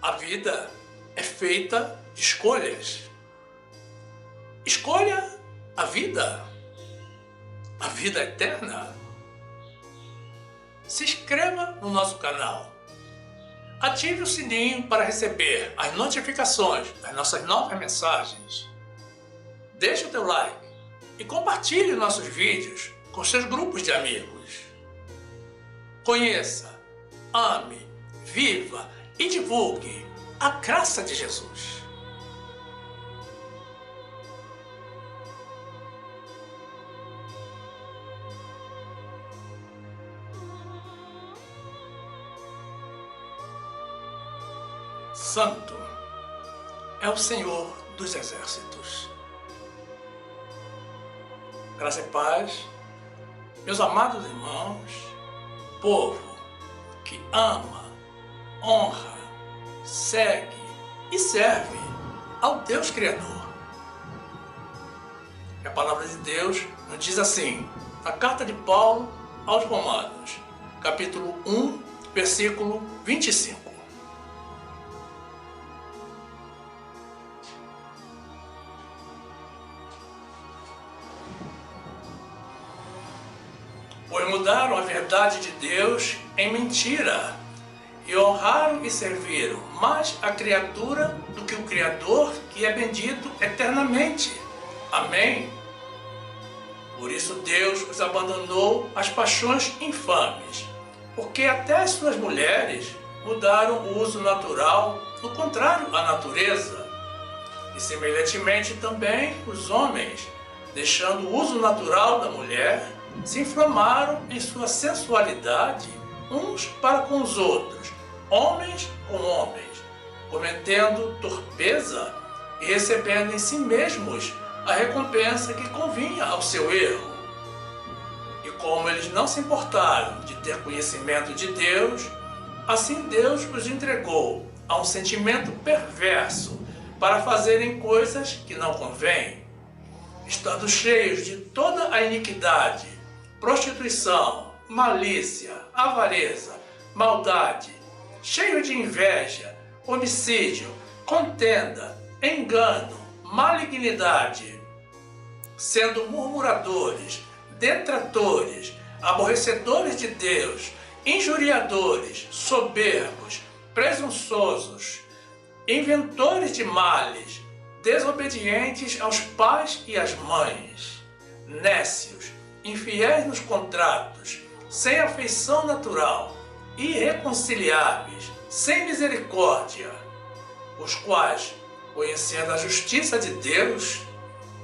A vida é feita de escolhas. Escolha a vida eterna. Se inscreva no nosso canal. Ative o sininho para receber as notificações das nossas novas mensagens. Deixe o teu like e compartilhe nossos vídeos com seus grupos de amigos. Conheça, ame, viva e divulgue a graça de Jesus. Santo é o Senhor dos Exércitos. Graça e paz, meus amados irmãos, povo que ama, honra, segue e serve ao Deus Criador. E a palavra de Deus nos diz assim, na carta de Paulo aos Romanos, capítulo 1, versículo 25. Pois mudaram a verdade de Deus em mentira, e honraram e serviram mais a criatura do que o Criador, que é bendito eternamente. Amém? Por isso Deus os abandonou às paixões infames, porque até as suas mulheres mudaram o uso natural, no contrário à natureza. E semelhantemente também os homens, deixando o uso natural da mulher, se inflamaram em sua sensualidade uns para com os outros, homens com homens, cometendo torpeza e recebendo em si mesmos a recompensa que convinha ao seu erro. E como eles não se importaram de ter conhecimento de Deus, assim Deus os entregou a um sentimento perverso para fazerem coisas que não convêm, estando cheios de toda a iniquidade, prostituição, malícia, avareza, maldade, cheio de inveja, homicídio, contenda, engano, malignidade, sendo murmuradores, detratores, aborrecedores de Deus, injuriadores, soberbos, presunçosos, inventores de males, desobedientes aos pais e às mães, nécios, infiéis nos contratos, sem afeição natural, irreconciliáveis, sem misericórdia, os quais, conhecendo a justiça de Deus,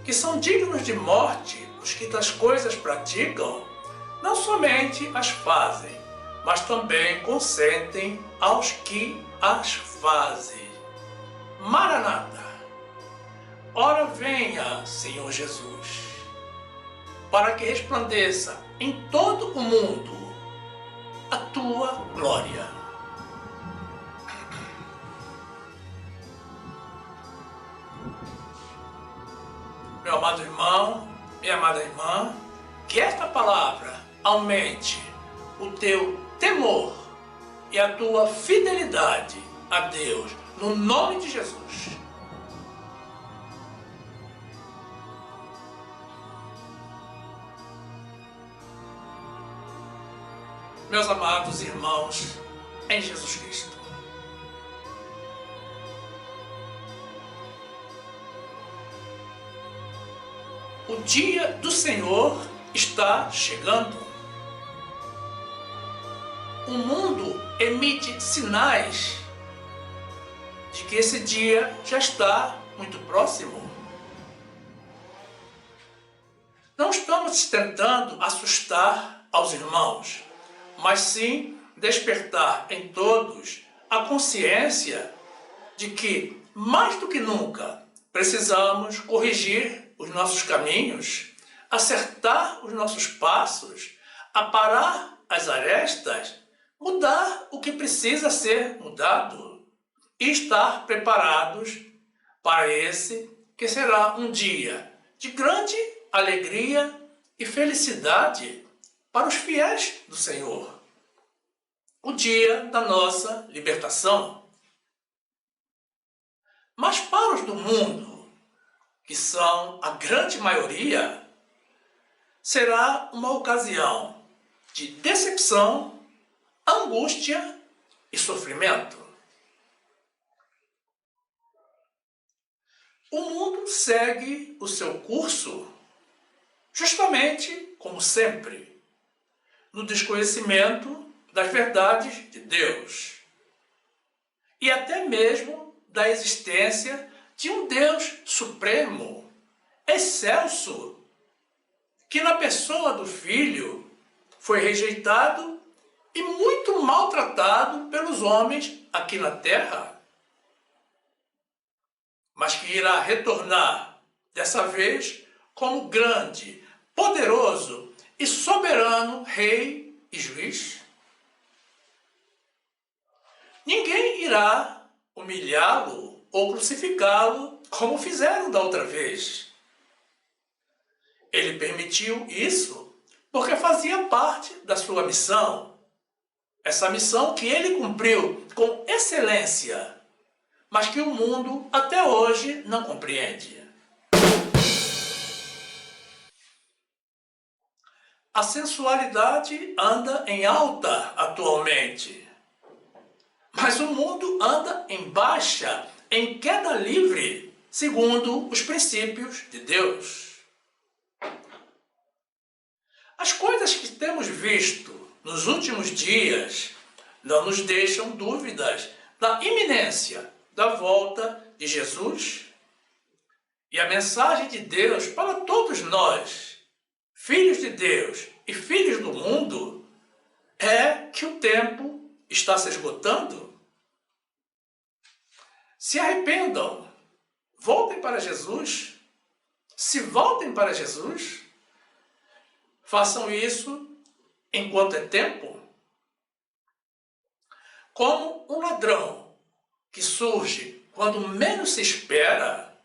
que são dignos de morte os que tais coisas praticam, não somente as fazem, mas também consentem aos que as fazem. Maranata, ora venha, Senhor Jesus, para que resplandeça em todo o mundo a tua glória. Meu amado irmão, minha amada irmã, que esta palavra aumente o teu temor e a tua fidelidade a Deus, no nome de Jesus. Meus amados irmãos em Jesus Cristo, o dia do Senhor está chegando. O mundo emite sinais de que esse dia já está muito próximo. Não estamos tentando assustar aos irmãos, mas sim despertar em todos a consciência de que, mais do que nunca, precisamos corrigir os nossos caminhos, acertar os nossos passos, aparar as arestas, mudar o que precisa ser mudado e estar preparados para esse que será um dia de grande alegria e felicidade para os fiéis do Senhor. O dia da nossa libertação. Mas para os do mundo, que são a grande maioria, será uma ocasião de decepção, angústia e sofrimento. O mundo segue o seu curso, justamente como sempre, no desconhecimento das verdades de Deus e até mesmo da existência de um Deus supremo, excelso, que na pessoa do Filho foi rejeitado e muito maltratado pelos homens aqui na terra, mas que irá retornar, dessa vez, como grande, poderoso e soberano Rei e Juiz. Ninguém irá humilhá-lo ou crucificá-lo como fizeram da outra vez. Ele permitiu isso porque fazia parte da sua missão. Essa missão que ele cumpriu com excelência, mas que o mundo até hoje não compreende. A sensualidade anda em alta atualmente, mas o mundo anda em baixa, em queda livre, segundo os princípios de Deus. As coisas que temos visto nos últimos dias não nos deixam dúvidas da iminência da volta de Jesus. E a mensagem de Deus para todos nós, filhos de Deus e filhos do mundo, é que o tempo está se esgotando. Se arrependam, voltem para Jesus, se voltem para Jesus, façam isso enquanto é tempo. Como um ladrão que surge quando menos se espera,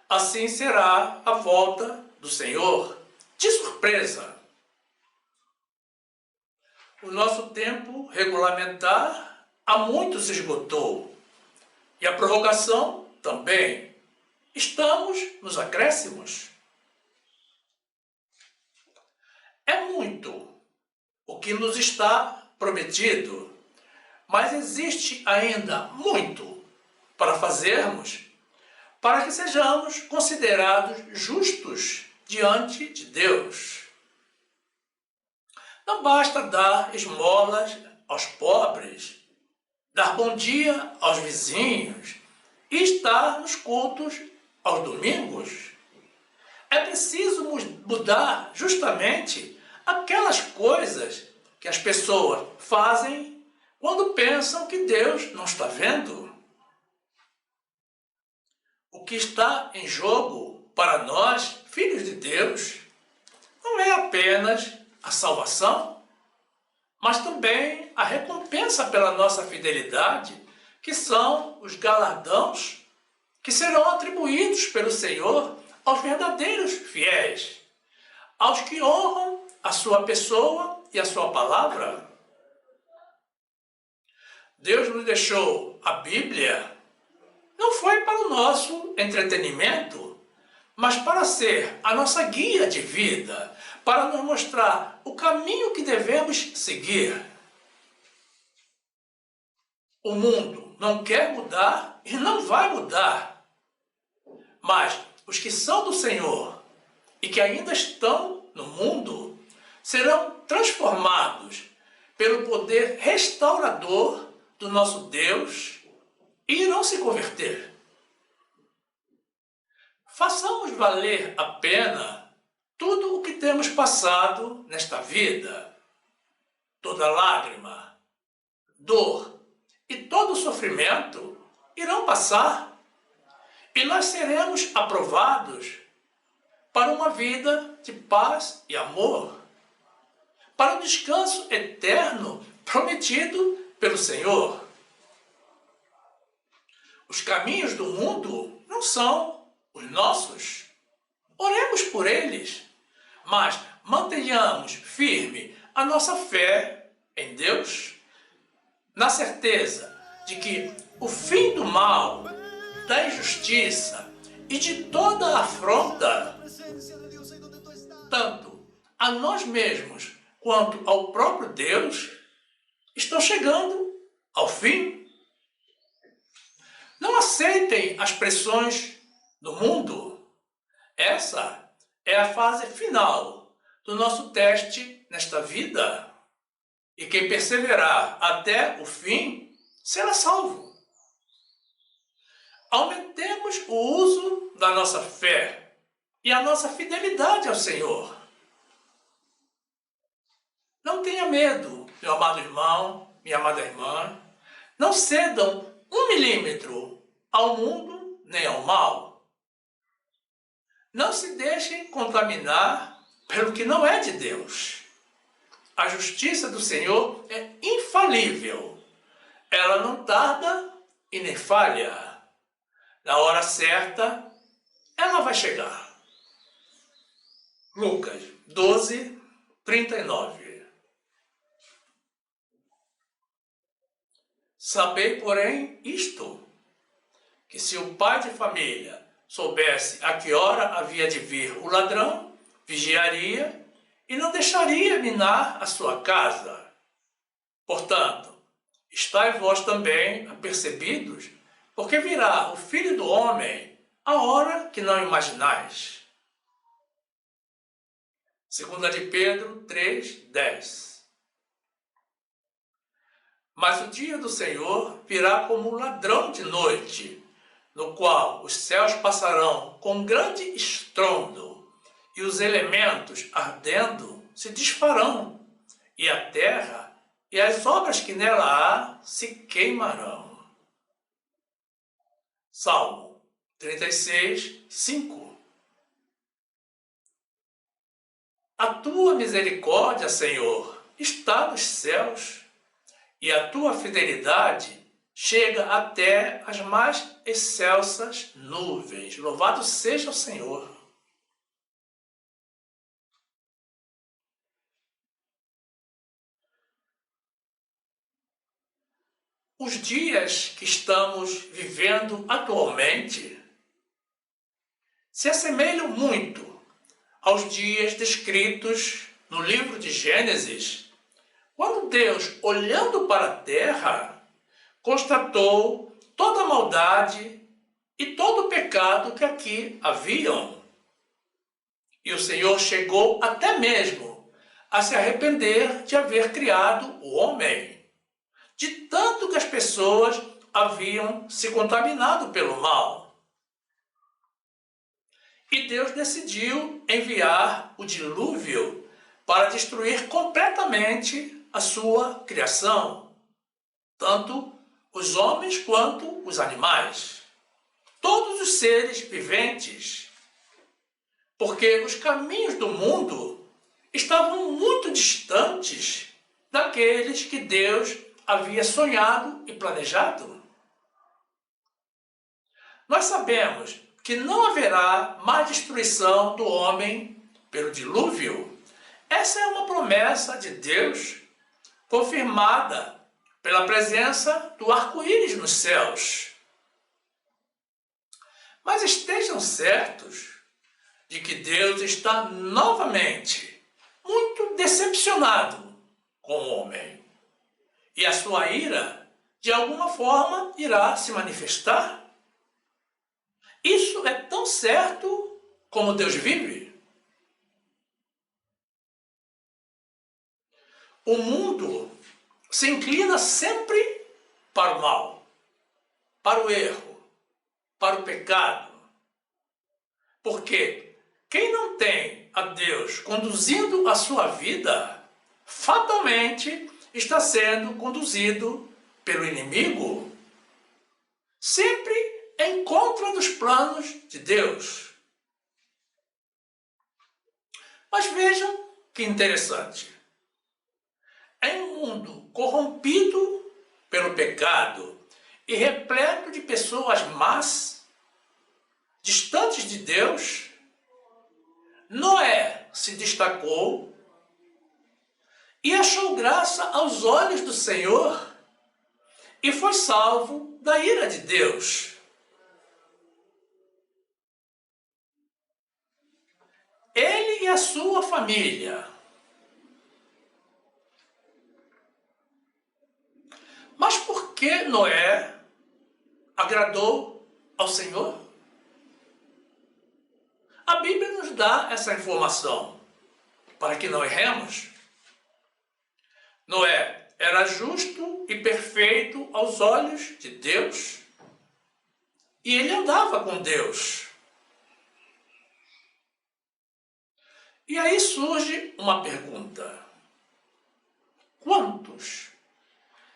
assim será a volta do Senhor, de surpresa. O nosso tempo regulamentar há muito se esgotou, e a prorrogação também. Estamos nos acréscimos. É muito o que nos está prometido, mas existe ainda muito para fazermos para que sejamos considerados justos diante de Deus. Não basta dar esmolas aos pobres, dar bom dia aos vizinhos e estar nos cultos aos domingos. É preciso mudar justamente aquelas coisas que as pessoas fazem quando pensam que Deus não está vendo. O que está em jogo para nós, filhos de Deus, não é apenas a salvação, mas também a recompensa pela nossa fidelidade, que são os galardões que serão atribuídos pelo Senhor aos verdadeiros fiéis, aos que honram a sua pessoa e a sua palavra. Deus nos deixou a Bíblia, não foi para o nosso entretenimento, mas para ser a nossa guia de vida, para nos mostrar o caminho que devemos seguir. O mundo não quer mudar e não vai mudar, mas os que são do Senhor e que ainda estão no mundo serão transformados pelo poder restaurador do nosso Deus e irão se converter. Façamos valer a pena tudo o que temos passado nesta vida. Toda lágrima, dor e todo sofrimento irão passar e nós seremos aprovados para uma vida de paz e amor, para o descanso eterno prometido pelo Senhor. Os caminhos do mundo não são os nossos. Oremos por eles, mas mantenhamos firme a nossa fé em Deus, na certeza de que o fim do mal da injustiça e de toda afronta, tanto a nós mesmos quanto ao próprio Deus, estão chegando ao fim. Não aceitem as pressões do mundo. Essa é a fase final do nosso teste nesta vida. E quem perseverar até o fim será salvo. Aumentemos o uso da nossa fé e a nossa fidelidade ao Senhor. Não tenha medo, meu amado irmão, minha amada irmã. Não cedam 1 milímetro ao mundo nem ao mal. Não se deixem contaminar pelo que não é de Deus. A justiça do Senhor é infalível. Ela não tarda e nem falha. Na hora certa, ela vai chegar. Lucas 12, 39. Sabei, porém, isto, que se o pai de família soubesse a que hora havia de vir o ladrão, vigiaria e não deixaria minar a sua casa. Portanto, estai vós também apercebidos, porque virá o Filho do Homem a hora que não imaginais. 2 de Pedro 3, 10. Mas o dia do Senhor virá como um ladrão de noite, no qual os céus passarão com grande estrondo, e os elementos ardendo se desfarão, e a terra e as obras que nela há se queimarão. Salmo 36, 5. A tua misericórdia, Senhor, está nos céus, e a tua fidelidade chega até as mais excelsas nuvens. Louvado seja o Senhor. Os dias que estamos vivendo atualmente se assemelham muito aos dias descritos no livro de Gênesis, quando Deus, olhando para a terra, constatou toda a maldade e todo o pecado que aqui haviam. E o Senhor chegou até mesmo a se arrepender de haver criado o homem, de tanto que as pessoas haviam se contaminado pelo mal. E Deus decidiu enviar o dilúvio para destruir completamente a sua criação, tanto os homens quanto os animais, todos os seres viventes, porque os caminhos do mundo estavam muito distantes daqueles que Deus havia sonhado e planejado. Nós sabemos que não haverá mais destruição do homem pelo dilúvio. Essa é uma promessa de Deus, confirmada pela presença do arco-íris nos céus. Mas estejam certos de que Deus está novamente muito decepcionado com o homem. E a sua ira, de alguma forma, irá se manifestar. Isso é tão certo como Deus vive. O mundo se inclina sempre para o mal, para o erro, para o pecado. Porque quem não tem a Deus conduzindo a sua vida, fatalmente está sendo conduzido pelo inimigo, sempre em contra dos planos de Deus. Mas vejam que interessante. Em um mundo corrompido pelo pecado e repleto de pessoas más, distantes de Deus, Noé se destacou e achou graça aos olhos do Senhor e foi salvo da ira de Deus. ele e a sua família. Mas por que Noé agradou ao Senhor? A Bíblia nos dá essa informação para que não erremos. Noé era justo e perfeito aos olhos de Deus e ele andava com Deus. E aí surge uma pergunta: quantos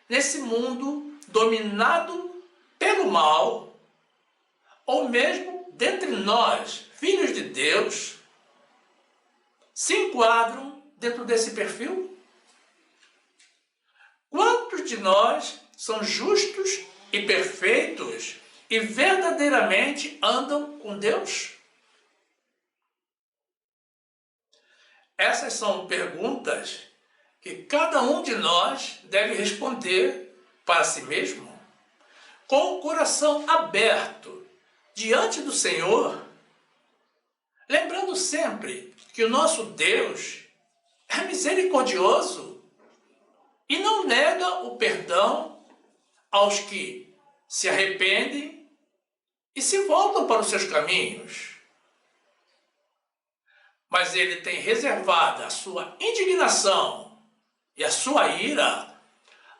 nesse mundo dominado pelo mal, ou mesmo dentre nós, filhos de Deus, se enquadram dentro desse perfil? Quantos de nós são justos e perfeitos e verdadeiramente andam com Deus? Essas são perguntas que cada um de nós deve responder para si mesmo, com o coração aberto diante do Senhor, lembrando sempre que o nosso Deus é misericordioso e não nega o perdão aos que se arrependem e se voltam para os seus caminhos. Mas ele tem reservado a sua indignação e a sua ira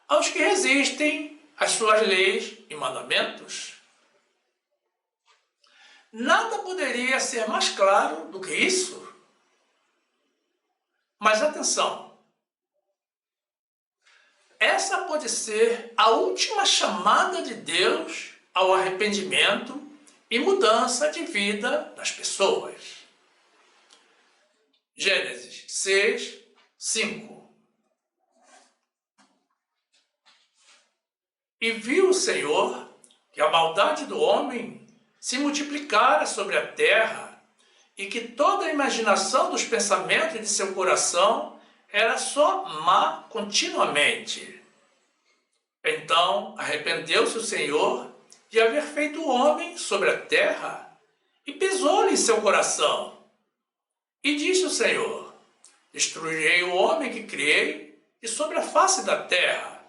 aos que resistem às suas leis e mandamentos. Nada poderia ser mais claro do que isso. Mas atenção, essa pode ser a última chamada de Deus ao arrependimento e mudança de vida das pessoas. Gênesis 6, 5. E viu o Senhor que a maldade do homem se multiplicara sobre a terra e que toda a imaginação dos pensamentos de seu coração era só má continuamente. Então arrependeu-se o Senhor de haver feito o homem sobre a terra e pesou-lhe em seu coração. E disse o Senhor: destruirei o homem que criei de sobre a face da terra,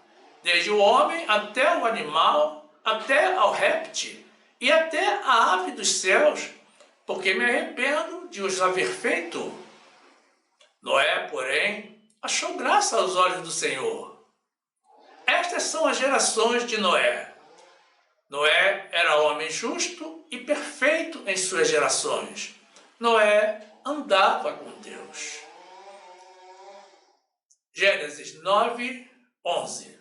desde o homem até o animal, até ao réptil e até a ave dos céus, porque me arrependo de os haver feito. Noé, porém, achou graça aos olhos do Senhor. Estas são as gerações de Noé. Noé era homem justo e perfeito em suas gerações. Noé andava com Deus. Gênesis 9, 11.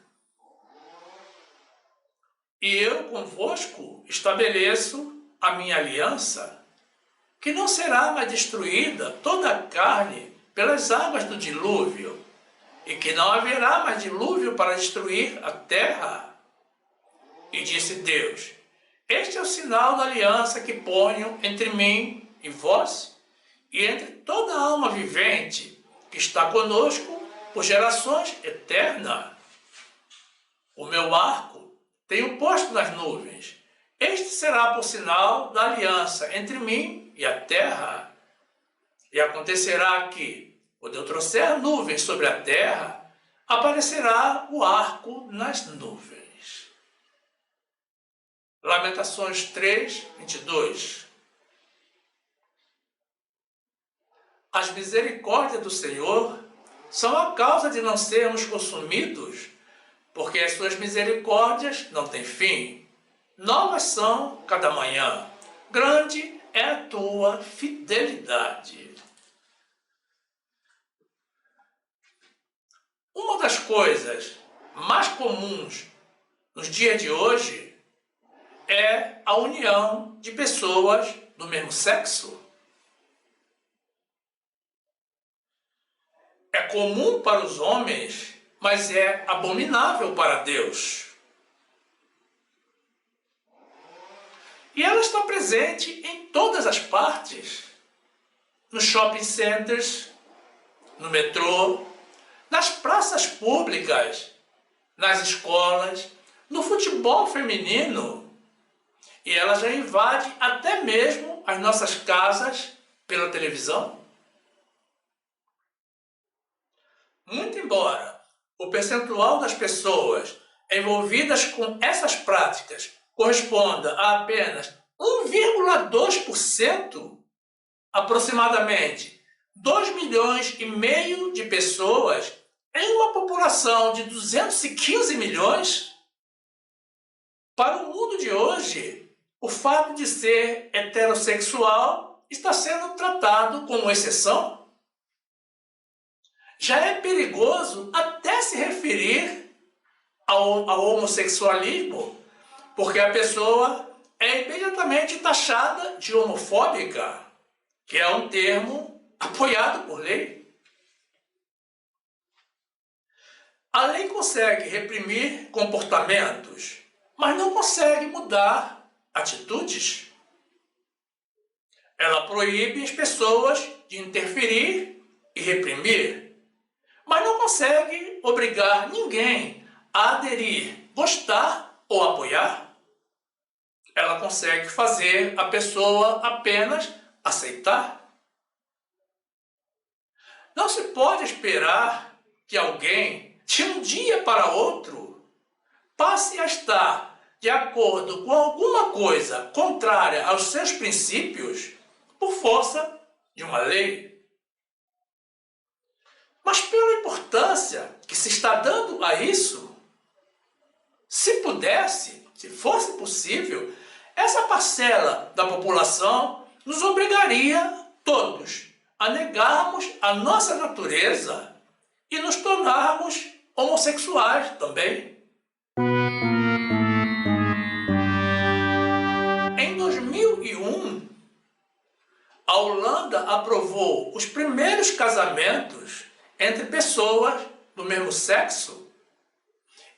E eu convosco estabeleço a minha aliança, que não será mais destruída toda a carne pelas águas do dilúvio, e que não haverá mais dilúvio para destruir a terra. E disse Deus: este é o sinal da aliança que ponho entre mim e vós, e entre toda a alma vivente que está conosco por gerações eternas. O meu arco tenho posto nas nuvens. Este será por sinal da aliança entre mim e a terra. E acontecerá que, quando eu trouxer nuvens sobre a terra, aparecerá o arco nas nuvens. Lamentações 3, 22. As misericórdias do Senhor são a causa de não sermos consumidos, porque as suas misericórdias não têm fim. Novas são cada manhã. Grande é a tua fidelidade. Uma das coisas mais comuns nos dias de hoje é a união de pessoas do mesmo sexo. É comum para os homens, mas é abominável para Deus. E ela está presente em todas as partes. Nos shopping centers, no metrô, nas praças públicas, nas escolas, no futebol feminino. E ela já invade até mesmo as nossas casas pela televisão. embora o percentual das pessoas envolvidas com essas práticas corresponda a apenas 1,2%, aproximadamente 2,5 milhões de pessoas em uma população de 215 milhões, para o mundo de hoje, o fato de ser heterossexual está sendo tratado como exceção. Já é perigoso até se referir ao homossexualismo, porque a pessoa é imediatamente taxada de homofóbica, que é um termo apoiado por lei. A lei consegue reprimir comportamentos, mas não consegue mudar atitudes. Ela proíbe as pessoas de interferir e reprimir, mas não consegue obrigar ninguém a aderir, gostar ou apoiar. Ela consegue fazer a pessoa apenas aceitar. Não se pode esperar que alguém, de um dia para outro, passe a estar de acordo com alguma coisa contrária aos seus princípios por força de uma lei. Mas pela importância que se está dando a isso, se pudesse, se fosse possível, essa parcela da população nos obrigaria todos a negarmos a nossa natureza e nos tornarmos homossexuais também. Em 2001, a Holanda aprovou os primeiros casamentos entre pessoas do mesmo sexo,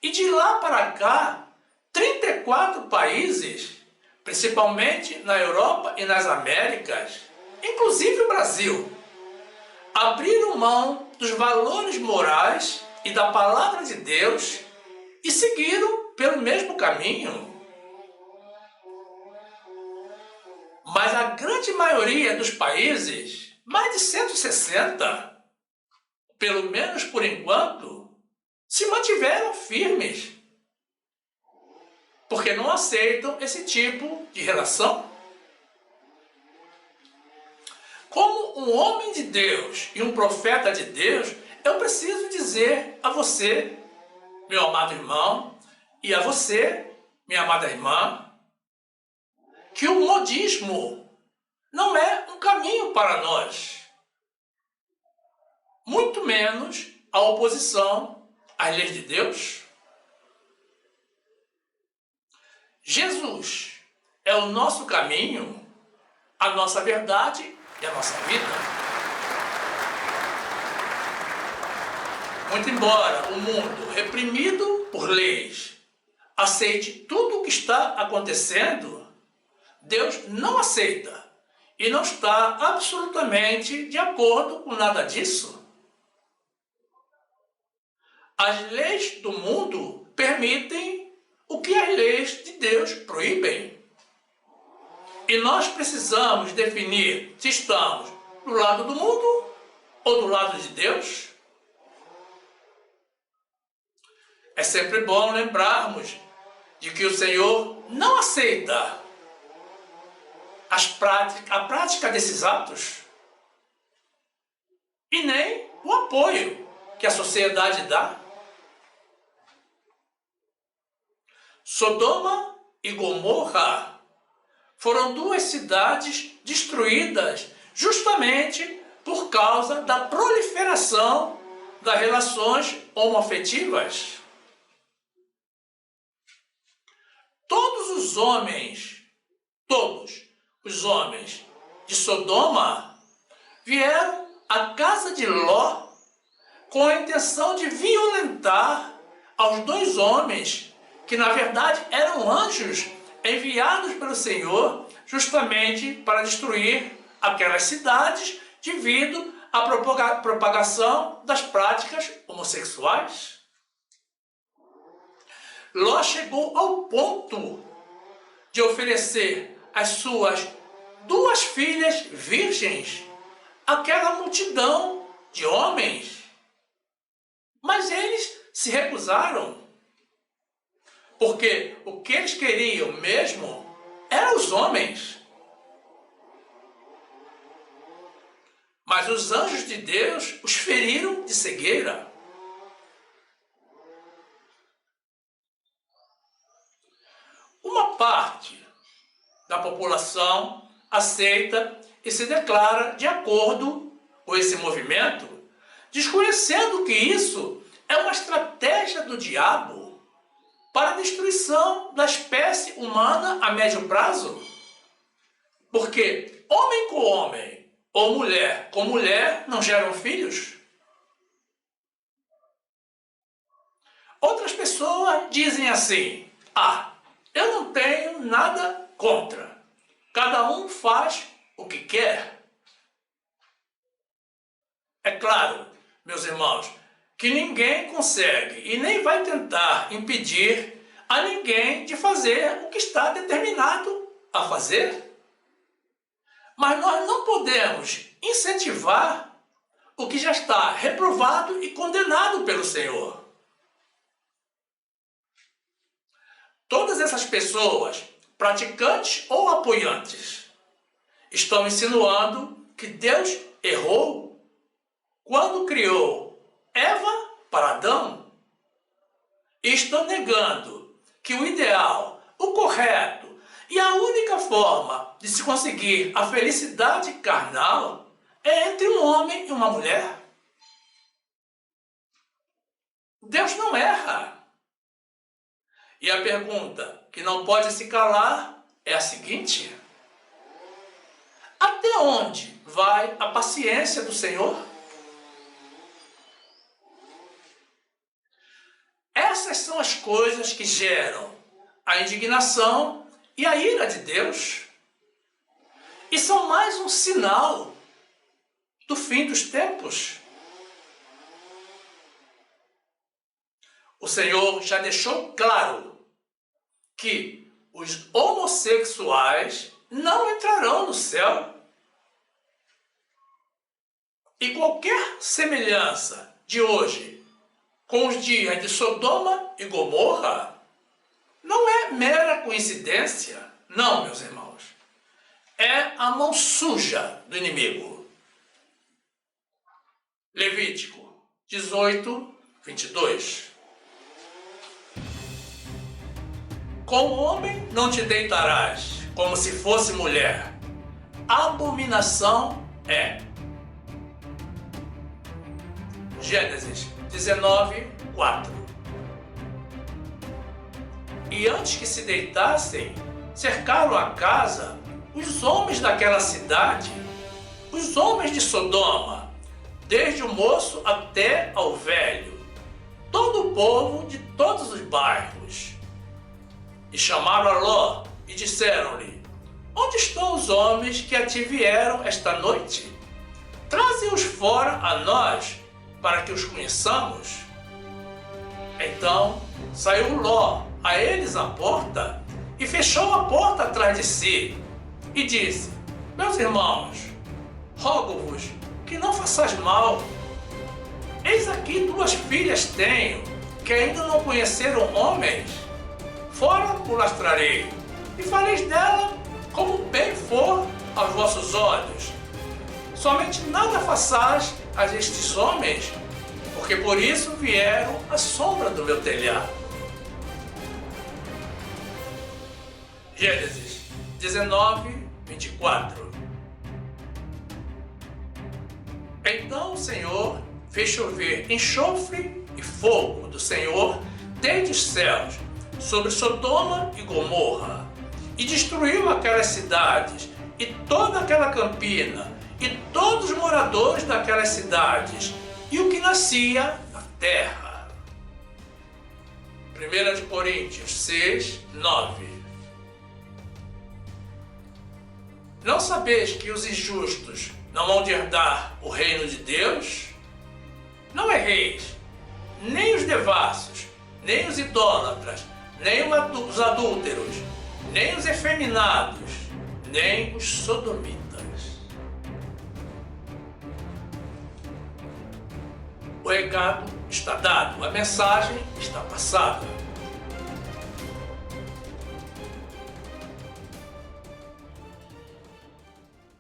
e de lá para cá, 34 países, principalmente na Europa e nas Américas, inclusive o Brasil, abriram mão dos valores morais e da palavra de Deus e seguiram pelo mesmo caminho. Mas a grande maioria dos países, mais de 160, pelo menos por enquanto, se mantiveram firmes, porque não aceitam esse tipo de relação. Como um homem de Deus e um profeta de Deus, eu preciso dizer a você, meu amado irmão, e a você, minha amada irmã, que o modismo não é um caminho para nós, muito menos a oposição às leis de Deus. Jesus é o nosso caminho, a nossa verdade e a nossa vida. Muito embora o mundo, reprimido por leis, aceite tudo o que está acontecendo, Deus não aceita e não está absolutamente de acordo com nada disso. As leis do mundo permitem o que as leis de Deus proíbem. E nós precisamos definir se estamos do lado do mundo ou do lado de Deus. É sempre bom lembrarmos de que o Senhor não aceita a prática desses atos e nem o apoio que a sociedade dá. Sodoma e Gomorra foram duas cidades destruídas justamente por causa da proliferação das relações homoafetivas. Todos os homens de Sodoma vieram à casa de Ló com a intenção de violentar aos dois homens que na verdade eram anjos enviados pelo Senhor justamente para destruir aquelas cidades devido à propagação das práticas homossexuais. Ló chegou ao ponto de oferecer as suas 2 filhas virgens àquela multidão de homens. Mas eles se recusaram, porque o que eles queriam mesmo eram os homens. Mas os anjos de Deus os feriram de cegueira. Uma parte da população aceita e se declara de acordo com esse movimento, desconhecendo que isso é uma estratégia do diabo para a destruição da espécie humana a médio prazo. Porque homem com homem ou mulher com mulher não geram filhos. Outras pessoas dizem assim: eu não tenho nada contra. Cada um faz o que quer. É claro, meus irmãos, que ninguém consegue e nem vai tentar impedir a ninguém de fazer o que está determinado a fazer. Mas nós não podemos incentivar o que já está reprovado e condenado pelo Senhor. Todas essas pessoas, praticantes ou apoiantes, estão insinuando que Deus errou quando criou Eva para Adão. E estão negando que o ideal, o correto e a única forma de se conseguir a felicidade carnal é entre um homem e uma mulher. Deus não erra. E a pergunta que não pode se calar é a seguinte: até onde vai a paciência do Senhor? Essas são as coisas que geram a indignação e a ira de Deus. E são mais um sinal do fim dos tempos. O Senhor já deixou claro que os homossexuais não entrarão no céu. E qualquer semelhança de hoje com os dias de Sodoma e Gomorra não é mera coincidência, não, meus irmãos. É a mão suja do inimigo. Levítico 18, 22. Com o homem não te deitarás, como se fosse mulher. Abominação é. Gênesis 19, 4. E antes que se deitassem, cercaram a casa os homens daquela cidade, os homens de Sodoma, desde o moço até ao velho, todo o povo de todos os bairros. E chamaram a Ló e disseram-lhe: onde estão os homens que a ti vieram esta noite? Traze-os fora a nós, para que os conheçamos. Então saiu Ló a eles à porta e fechou a porta atrás de si e disse: meus irmãos, rogo-vos que não façais mal. Eis aqui 2 filhas tenho, que ainda não conheceram homens. Fora o lastrarei, e fareis dela como bem for aos vossos olhos. Somente nada façais a estes homens, porque por isso vieram à sombra do meu telhado. Gênesis 19, 24. Então o Senhor fez chover enxofre e fogo do Senhor desde os céus sobre Sodoma e Gomorra, e destruiu aquelas cidades e toda aquela campina e todos os moradores daquelas cidades e o que nascia na terra. 1 Coríntios 6, 9. Não sabeis que os injustos não hão de herdar o reino de Deus? Não erreis, nem os devassos, nem os idólatras, nem os adúlteros, nem os efeminados, nem os sodomitas. O recado está dado, a mensagem está passada.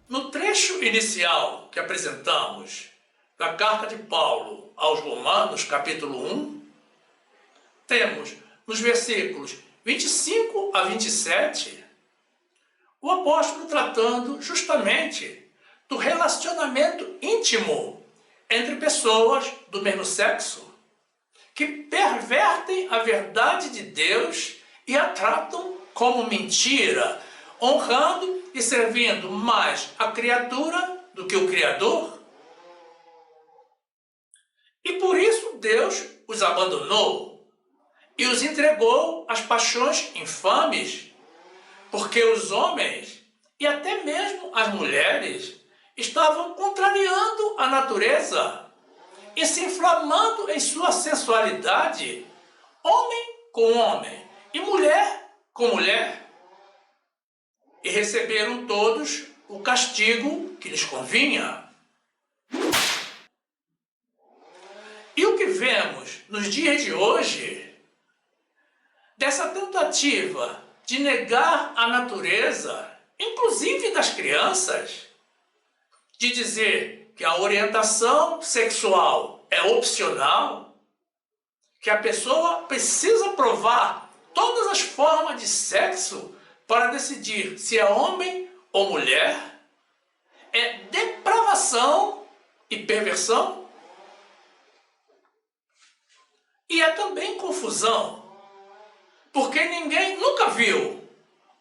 No trecho inicial que apresentamos da carta de Paulo aos Romanos, capítulo 1, temos nos versículos 25 a 27, o apóstolo tratando justamente do relacionamento íntimo entre pessoas do mesmo sexo, que pervertem a verdade de Deus e a tratam como mentira, honrando e servindo mais a criatura do que o Criador. E por isso Deus os abandonou e os entregou às paixões infames, porque os homens e até mesmo as mulheres estavam contrariando a natureza e se inflamando em sua sensualidade, homem com homem e mulher com mulher, e receberam todos o castigo que lhes convinha. E o que vemos nos dias de hoje, dessa tentativa de negar a natureza, inclusive das crianças, de dizer que a orientação sexual é opcional, que a pessoa precisa provar todas as formas de sexo para decidir se é homem ou mulher, é depravação e perversão. E é também confusão, porque ninguém nunca viu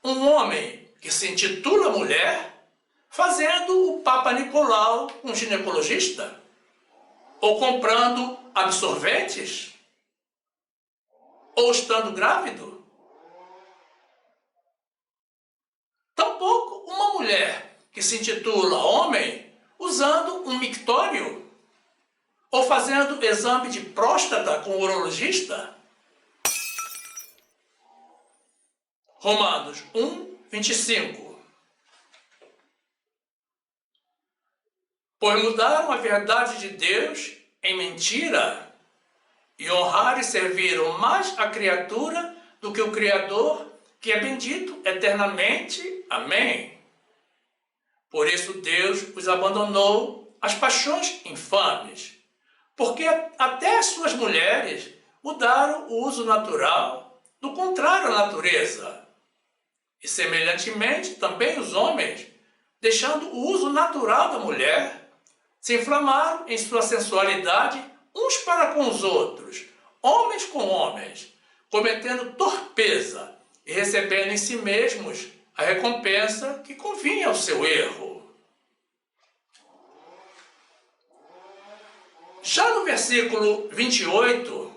um homem que se intitula mulher fazendo o Papa Nicolau com um ginecologista, ou comprando absorventes, ou estando grávido. Tampouco uma mulher que se intitula homem usando um mictório, ou fazendo exame de próstata com o urologista. Romanos 1, 25. Pois mudaram a verdade de Deus em mentira, e honraram e serviram mais a criatura do que o Criador, que é bendito eternamente. Amém. Por isso Deus os abandonou às paixões infames, porque até as suas mulheres mudaram o uso natural, do contrário à natureza. E semelhantemente também os homens, deixando o uso natural da mulher, se inflamaram em sua sensualidade uns para com os outros, homens com homens, cometendo torpeza e recebendo em si mesmos a recompensa que convinha ao seu erro. Já no versículo 28,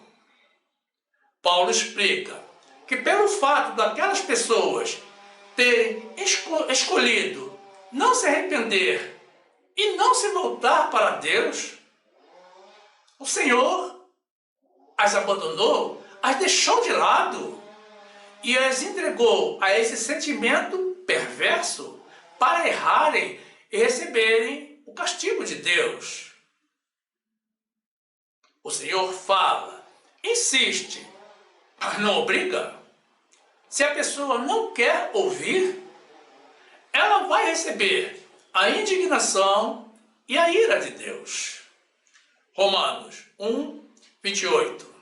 Paulo explica que pelo fato daquelas pessoas terem escolhido não se arrepender e não se voltar para Deus, o Senhor as abandonou, as deixou de lado e as entregou a esse sentimento perverso para errarem e receberem o castigo de Deus. O Senhor fala, insiste, mas não obriga. Se a pessoa não quer ouvir, ela vai receber a indignação e a ira de Deus. Romanos 1, 28.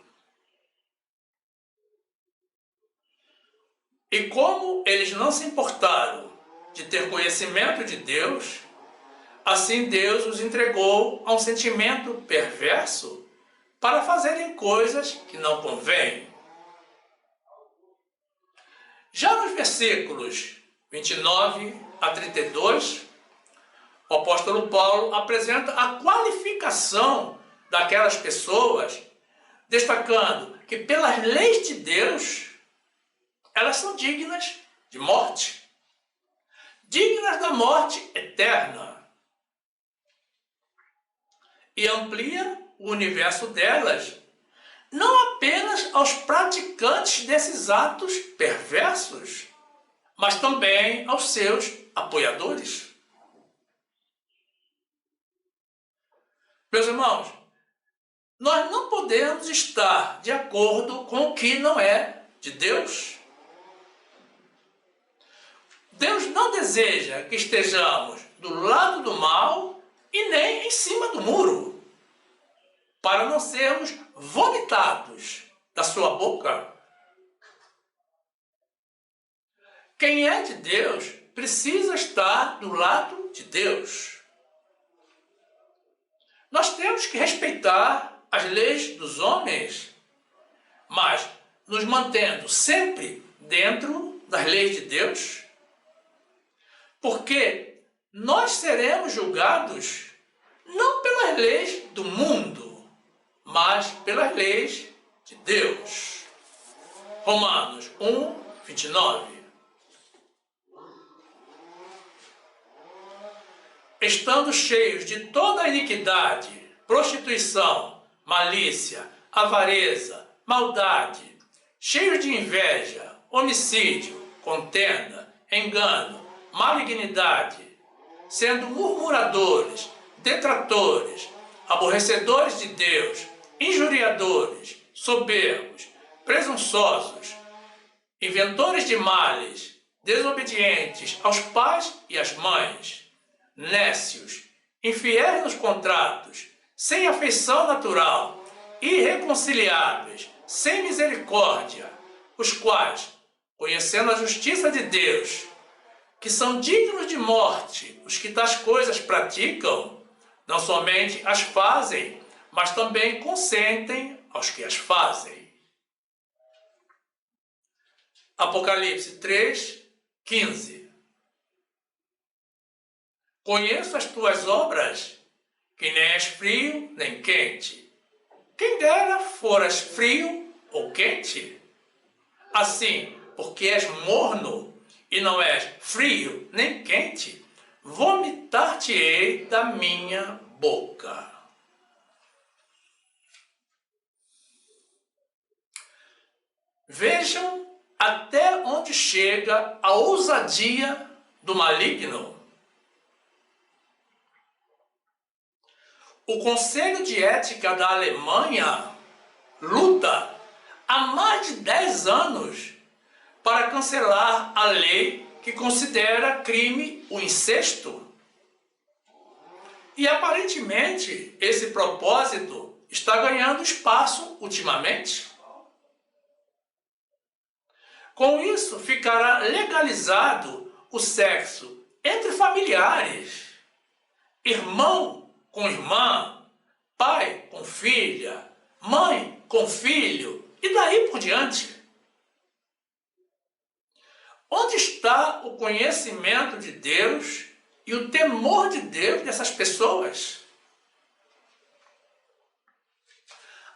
E como eles não se importaram de ter conhecimento de Deus, assim Deus os entregou a um sentimento perverso para fazerem coisas que não convêm. Já nos versículos 29 a 32, o apóstolo Paulo apresenta a qualificação daquelas pessoas, destacando que pelas leis de Deus, elas são dignas de morte, dignas da morte eterna. E amplia o universo delas, não apenas aos praticantes desses atos perversos, mas também aos seus apoiadores. Meus irmãos, nós não podemos estar de acordo com o que não é de Deus. Deus não deseja que estejamos do lado do mal e nem em cima do muro, para não sermos vomitados da sua boca. Quem é de Deus precisa estar do lado de Deus. Nós temos que respeitar as leis dos homens, mas nos mantendo sempre dentro das leis de Deus, porque nós seremos julgados não pelas leis do mundo, mas pelas leis de Deus. Romanos 1, 29. Estando cheios de toda a iniquidade, prostituição, malícia, avareza, maldade, cheios de inveja, homicídio, contenda, engano, malignidade, sendo murmuradores, detratores, aborrecedores de Deus, injuriadores, soberbos, presunçosos, inventores de males, desobedientes aos pais e às mães, nécios, infiéis nos contratos, sem afeição natural, irreconciliáveis, sem misericórdia, os quais, conhecendo a justiça de Deus, que são dignos de morte os que tais coisas praticam, não somente as fazem, mas também consentem aos que as fazem. Apocalipse 3, 15. Conheço as tuas obras, que nem és frio nem quente. Quem dera foras frio ou quente. Assim, porque és morno e não és frio nem quente, vomitar-te-ei da minha boca. Vejam até onde chega a ousadia do maligno. O Conselho de Ética da Alemanha luta há mais de 10 anos para cancelar a lei que considera crime o incesto. E aparentemente esse propósito está ganhando espaço ultimamente. Com isso ficará legalizado o sexo entre familiares, irmão com irmã, pai com filha, mãe com filho, e daí por diante. Onde está o conhecimento de Deus e o temor de Deus dessas pessoas?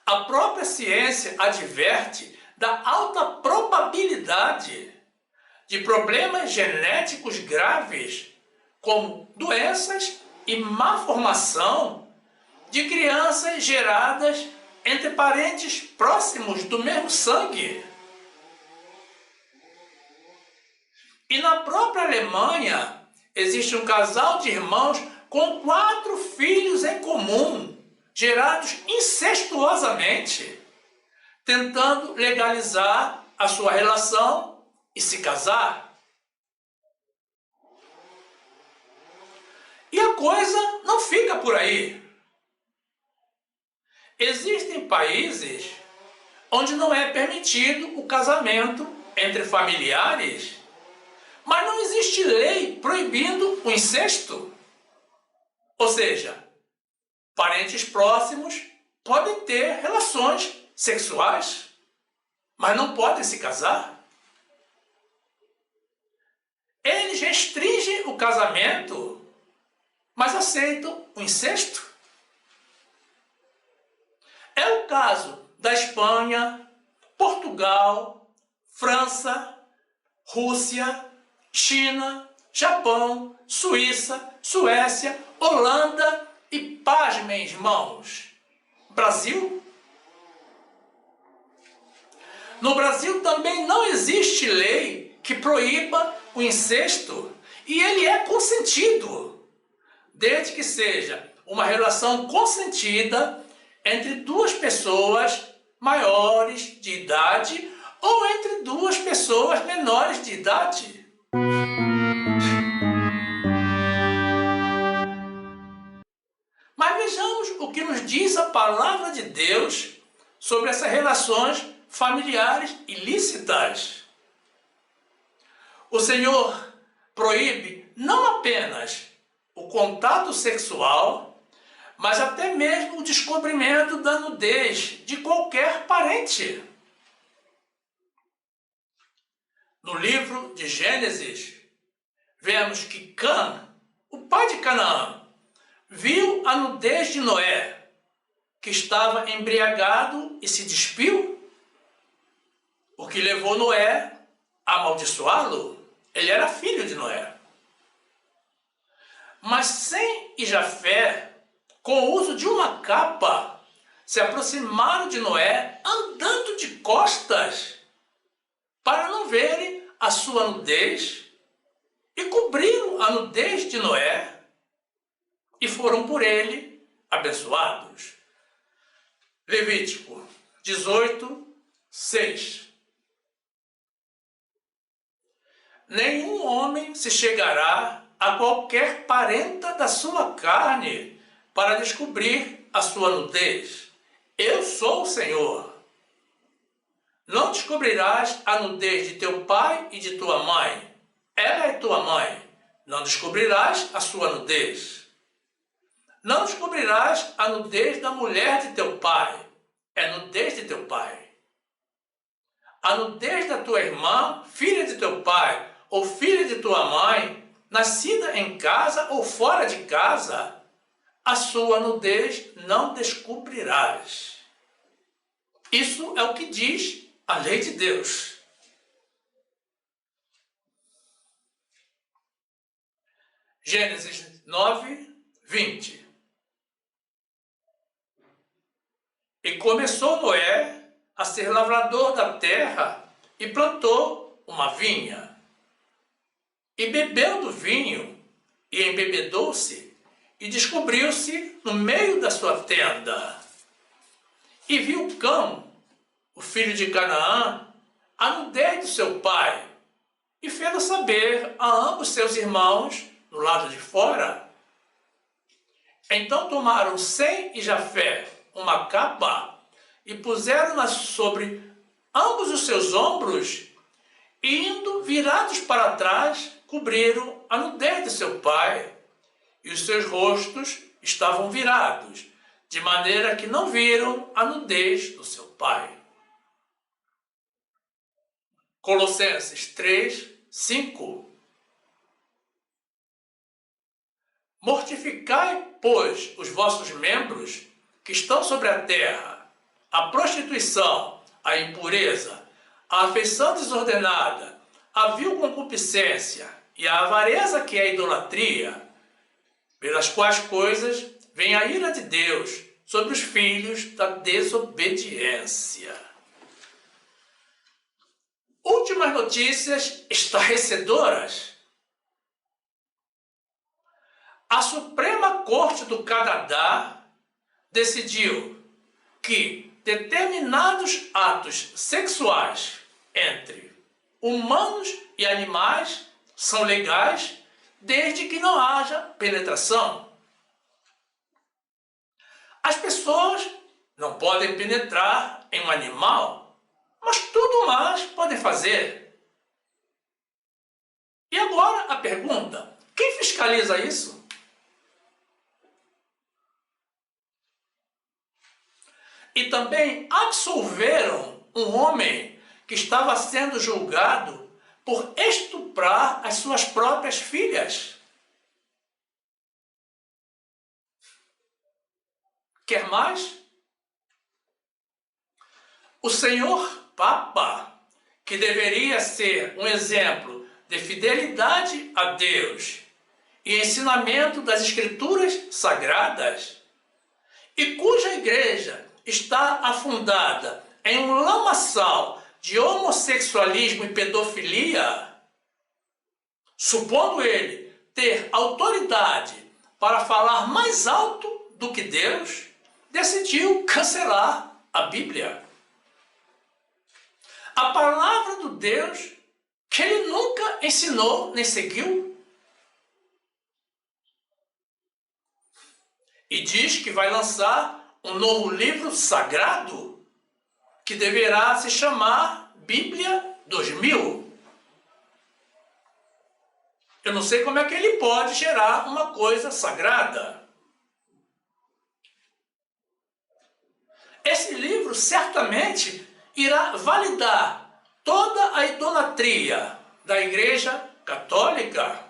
A própria ciência adverte da alta probabilidade de problemas genéticos graves, como doenças e má formação de crianças geradas entre parentes próximos do mesmo sangue. E na própria Alemanha existe um casal de irmãos com 4 filhos em comum, gerados incestuosamente, tentando legalizar a sua relação e se casar. E a coisa não fica por aí. Existem países onde não é permitido o casamento entre familiares, mas não existe lei proibindo o incesto. Ou seja, parentes próximos podem ter relações sexuais, mas não podem se casar. Eles restringem o casamento, mas aceitam o incesto. É o caso da Espanha, Portugal, França, Rússia, China, Japão, Suíça, Suécia, Holanda e, pasmem, irmãos, Brasil. No Brasil também não existe lei que proíba o incesto, e ele é consentido, desde que seja uma relação consentida entre duas pessoas maiores de idade ou entre duas pessoas menores de idade. Mas vejamos o que nos diz a palavra de Deus sobre essas relações familiares ilícitas. O Senhor proíbe não apenas o contato sexual, mas até mesmo o descobrimento da nudez de qualquer parente. No livro de Gênesis, vemos que Cã, o pai de Canaã, viu a nudez de Noé, que estava embriagado e se despiu, o que levou Noé a amaldiçoá-lo. Ele era filho de Noé. Mas Sem e Jafé, com o uso de uma capa, se aproximaram de Noé andando de costas para não verem a sua nudez e cobriram a nudez de Noé e foram por ele abençoados. Levítico 18, 6. Nenhum homem se chegará a qualquer parenta da sua carne para descobrir a sua nudez. Eu sou o Senhor. Não descobrirás a nudez de teu pai e de tua mãe. Ela é tua mãe. Não descobrirás a sua nudez. Não descobrirás a nudez da mulher de teu pai. É nudez de teu pai. A nudez da tua irmã, filha de teu pai, ou filha de tua mãe, nascida em casa ou fora de casa, a sua nudez não descobrirás. Isso é o que diz a lei de Deus. Gênesis 9, 20. E começou Noé a ser lavrador da terra e plantou uma vinha. E bebeu do vinho e embebedou-se e descobriu-se no meio da sua tenda. E viu Cã, o filho de Canaã, a nudez do seu pai, e fez saber a ambos seus irmãos no lado de fora. Então tomaram Sem e Jafé uma capa e puseram-na sobre ambos os seus ombros, e indo virados para trás, cobriram a nudez de seu pai, e os seus rostos estavam virados, de maneira que não viram a nudez do seu pai. Colossenses 3, 5. Mortificai, pois, os vossos membros que estão sobre a terra, a prostituição, a impureza, a afeição desordenada, a vil concupiscência e a avareza, que é a idolatria, pelas quais coisas vem a ira de Deus sobre os filhos da desobediência. Últimas notícias estarrecedoras. A Suprema Corte do Canadá decidiu que determinados atos sexuais entre humanos e animais são legais desde que não haja penetração. As pessoas não podem penetrar em um animal, mas tudo mais podem fazer. E agora a pergunta: quem fiscaliza isso? E também absolveram um homem que estava sendo julgado por estuprar as suas próprias filhas. Quer mais? O senhor Papa, que deveria ser um exemplo de fidelidade a Deus e ensinamento das Escrituras Sagradas, e cuja igreja está afundada em um lamaçal de homossexualismo e pedofilia, supondo ele ter autoridade para falar mais alto do que Deus, decidiu cancelar a Bíblia. A palavra do Deus que ele nunca ensinou nem seguiu. E diz que vai lançar um novo livro sagrado que deverá se chamar Bíblia 2000. Eu não sei como é que ele pode gerar uma coisa sagrada. Esse livro certamente irá validar toda a idolatria da Igreja Católica,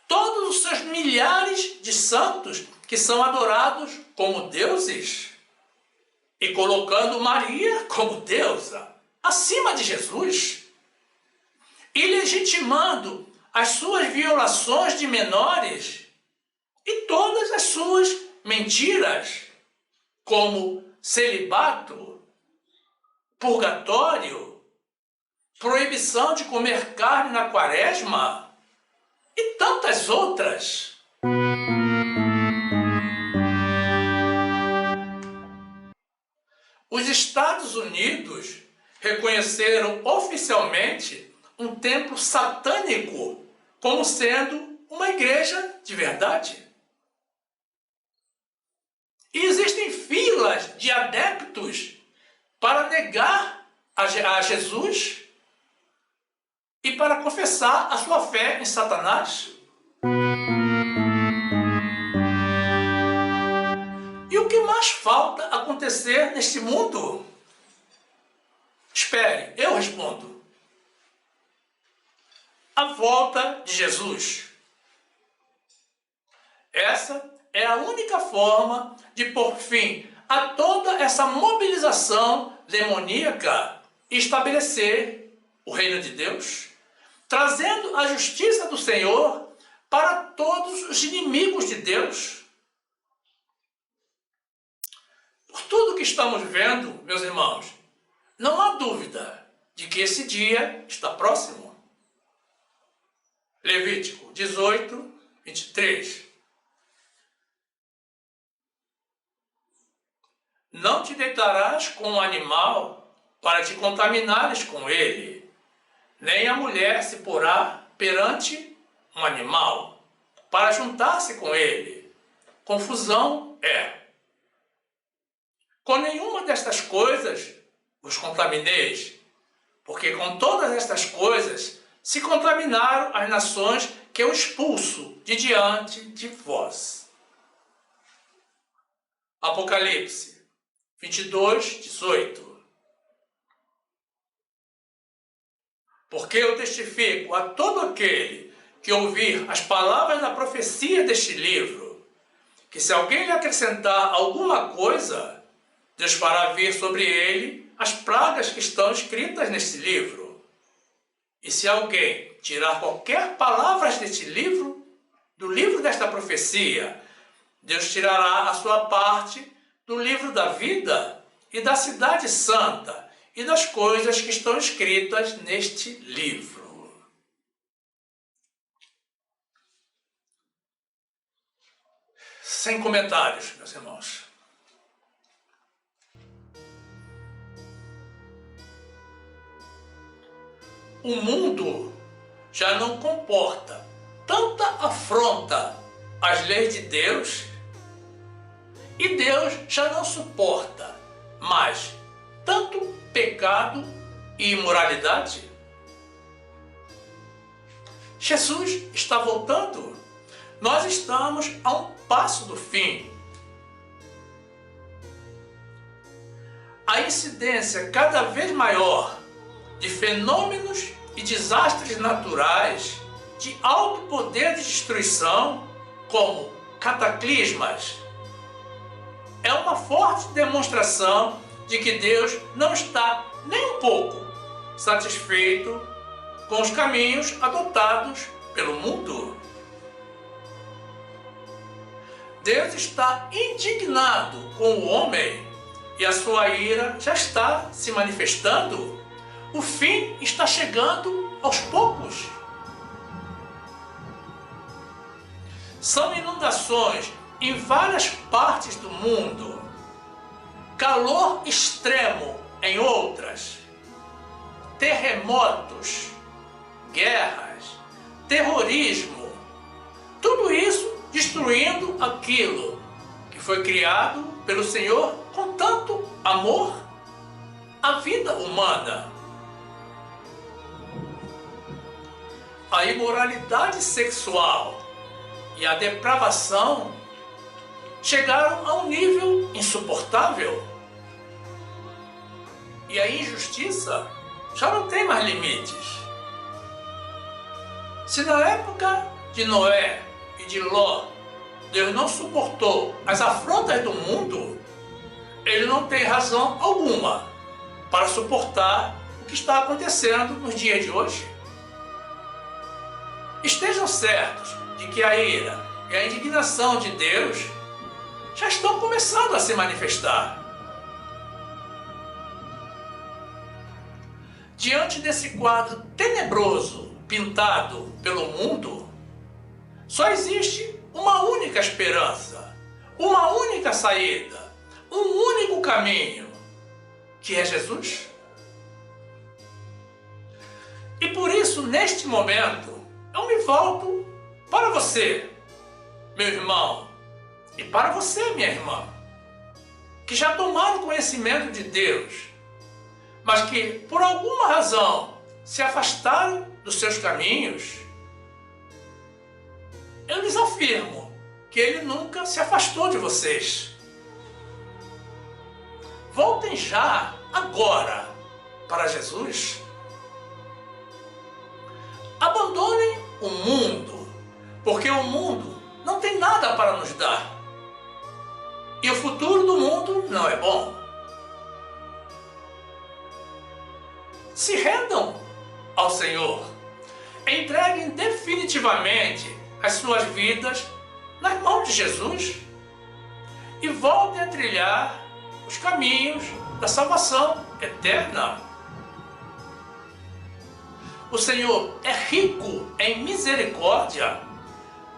todos os seus milhares de santos que são adorados como deuses e colocando Maria como deusa acima de Jesus e legitimando as suas violações de menores e todas as suas mentiras, como celibato, purgatório, proibição de comer carne na quaresma e tantas outras. Os Estados Unidos reconheceram oficialmente um templo satânico como sendo uma igreja de verdade. E existem filas de adeptos para negar a Jesus e para confessar a sua fé em Satanás. E o que mais falta acontecer neste mundo? Espere, eu respondo. A volta de Jesus. Essa é a única forma de pôr fim a toda essa mobilização demoníaca e estabelecer o reino de Deus, trazendo a justiça do Senhor para todos os inimigos de Deus. Por tudo que estamos vendo, meus irmãos, não há dúvida de que esse dia está próximo. Levítico 18, 23. Não te deitarás com um animal para te contaminares com ele, nem a mulher se porá perante um animal para juntar-se com ele. Confusão é. Com nenhuma destas coisas vos contamineis, porque com todas estas coisas se contaminaram as nações que eu expulso de diante de vós. Apocalipse 22, 18. Porque eu testifico a todo aquele que ouvir as palavras da profecia deste livro, que se alguém lhe acrescentar alguma coisa, Deus fará vir sobre ele as pragas que estão escritas neste livro. E se alguém tirar qualquer palavra deste livro, do livro desta profecia, Deus tirará a sua parte do livro da vida e da cidade santa e das coisas que estão escritas neste livro. Sem comentários, meus irmãos. O mundo já não comporta tanta afronta às leis de Deus e Deus já não suporta mais tanto pecado e imoralidade. Jesus está voltando. Nós estamos a um passo do fim. A incidência cada vez maior de fenômenos e desastres naturais de alto poder de destruição, como cataclismas, é uma forte demonstração de que Deus não está nem um pouco satisfeito com os caminhos adotados pelo mundo. Deus está indignado com o homem e a sua ira já está se manifestando. O fim está chegando aos poucos. São inundações em várias partes do mundo. calor extremo em outras, terremotos, guerras, terrorismo, tudo isso destruindo aquilo que foi criado pelo Senhor com tanto amor, a vida humana. A imoralidade sexual e a depravação chegaram a um nível insuportável. E a injustiça já não tem mais limites. Se na época de Noé e de Ló, Deus não suportou as afrontas do mundo, Ele não tem razão alguma para suportar o que está acontecendo nos dias de hoje. Estejam certos de que a ira e a indignação de Deus já estão começando a se manifestar. Diante desse quadro tenebroso pintado pelo mundo, só existe uma única esperança, uma única saída, um único caminho, que é Jesus. E por isso, neste momento, eu me volto para você, meu irmão, e para você, minha irmã, que já tomaram conhecimento de Deus, mas que, por alguma razão, se afastaram dos seus caminhos. Eu lhes afirmo que Ele nunca se afastou de vocês. Voltem já, agora, para Jesus. Abandonem o mundo, porque o mundo não tem nada para nos dar. E o futuro do mundo não é bom. Se rendam ao Senhor. Entreguem definitivamente as suas vidas nas mãos de Jesus e voltem a trilhar os caminhos da salvação eterna. O Senhor é rico em misericórdia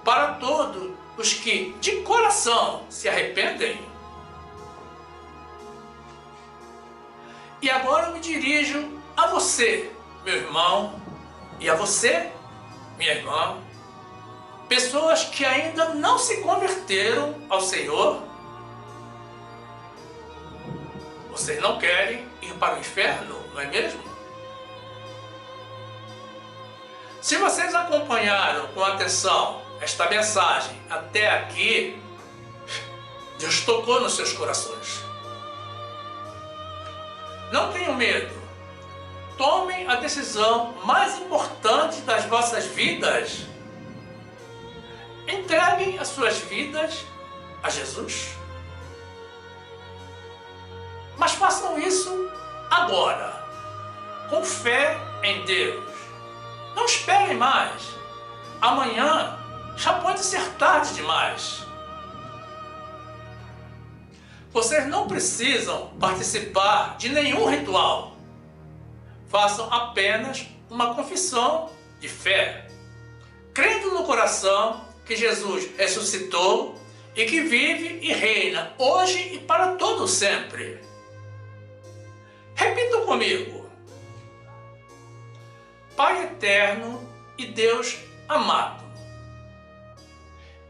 para todos os que de coração se arrependem. E agora eu me dirijo a você, meu irmão, e a você, minha irmã, pessoas que ainda não se converteram ao Senhor. Vocês não querem ir para o inferno, não é mesmo? Se vocês acompanharam com atenção esta mensagem até aqui, Deus tocou nos seus corações. Não tenham medo. Tomem a decisão mais importante das vossas vidas. Entreguem as suas vidas a Jesus. Mas façam isso agora, com fé em Deus. Não esperem mais. Amanhã já pode ser tarde demais. Vocês não precisam participar de nenhum ritual. Façam apenas uma confissão de fé, crendo no coração que Jesus ressuscitou e que vive e reina hoje e para todo sempre. Repitam comigo. Pai eterno e Deus amado,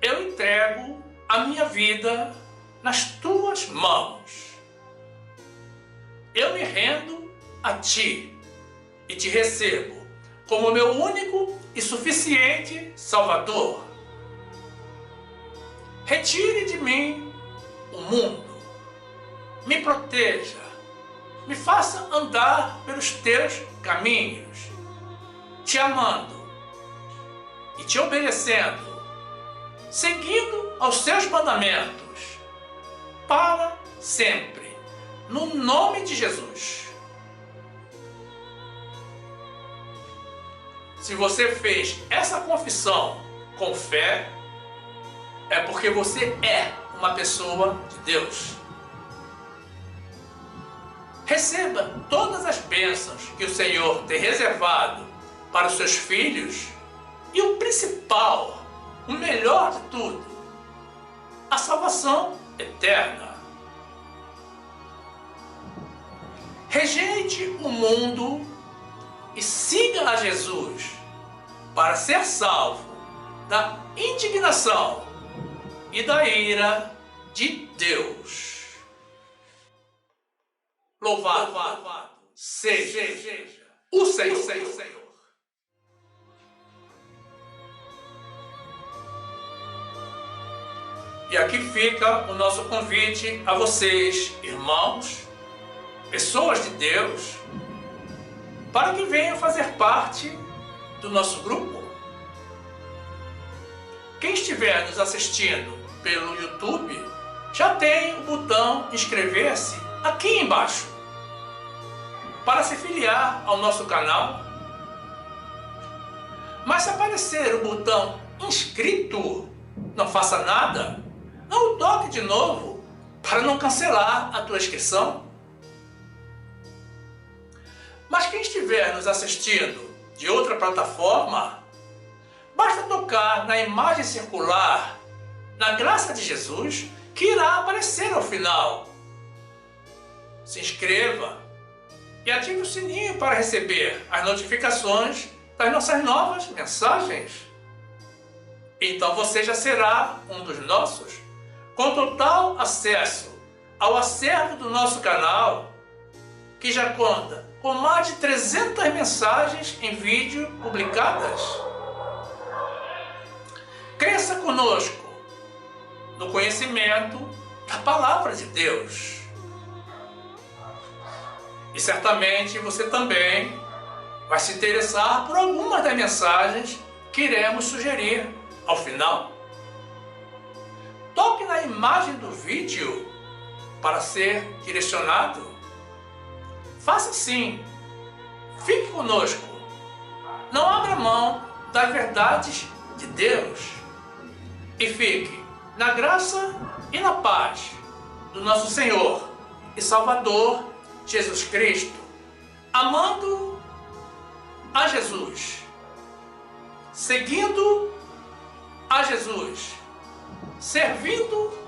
eu entrego a minha vida nas tuas mãos. Eu me rendo a ti e te recebo como meu único e suficiente Salvador. Retire de mim o mundo, me proteja, me faça andar pelos teus caminhos, te amando e te obedecendo, seguindo aos seus mandamentos, para sempre, no nome de Jesus. Se você fez essa confissão com fé, é porque você é uma pessoa de Deus. Receba todas as bênçãos que o Senhor tem reservado para os seus filhos e o principal, o melhor de tudo, a salvação eterna. Rejeite o mundo e siga a Jesus para ser salvo da indignação e da ira de Deus. Louvado seja o Senhor. E aqui fica o nosso convite a vocês, irmãos, pessoas de Deus, para que venham fazer parte do nosso grupo. Quem estiver nos assistindo pelo YouTube, já tem o botão inscrever-se aqui embaixo, para se filiar ao nosso canal. Mas se aparecer o botão inscrito, não faça nada, não o toque de novo, para não cancelar a tua inscrição. Mas quem estiver nos assistindo de outra plataforma, basta tocar na imagem circular, na graça de Jesus, que irá aparecer ao final. Se inscreva e ative o sininho para receber as notificações das nossas novas mensagens. Então você já será um dos nossos, com total acesso ao acervo do nosso canal, que já conta com mais de 300 mensagens em vídeo publicadas. Cresça conosco no conhecimento da Palavra de Deus. E certamente você também vai se interessar por algumas das mensagens que iremos sugerir ao final. Toque na imagem do vídeo para ser direcionado. Faça assim. Fique conosco. Não abra mão das verdades de Deus. E fique na graça e na paz do nosso Senhor e Salvador Jesus Cristo, amando a Jesus, seguindo a Jesus, servindo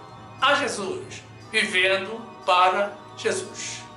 a Jesus, vivendo para Jesus.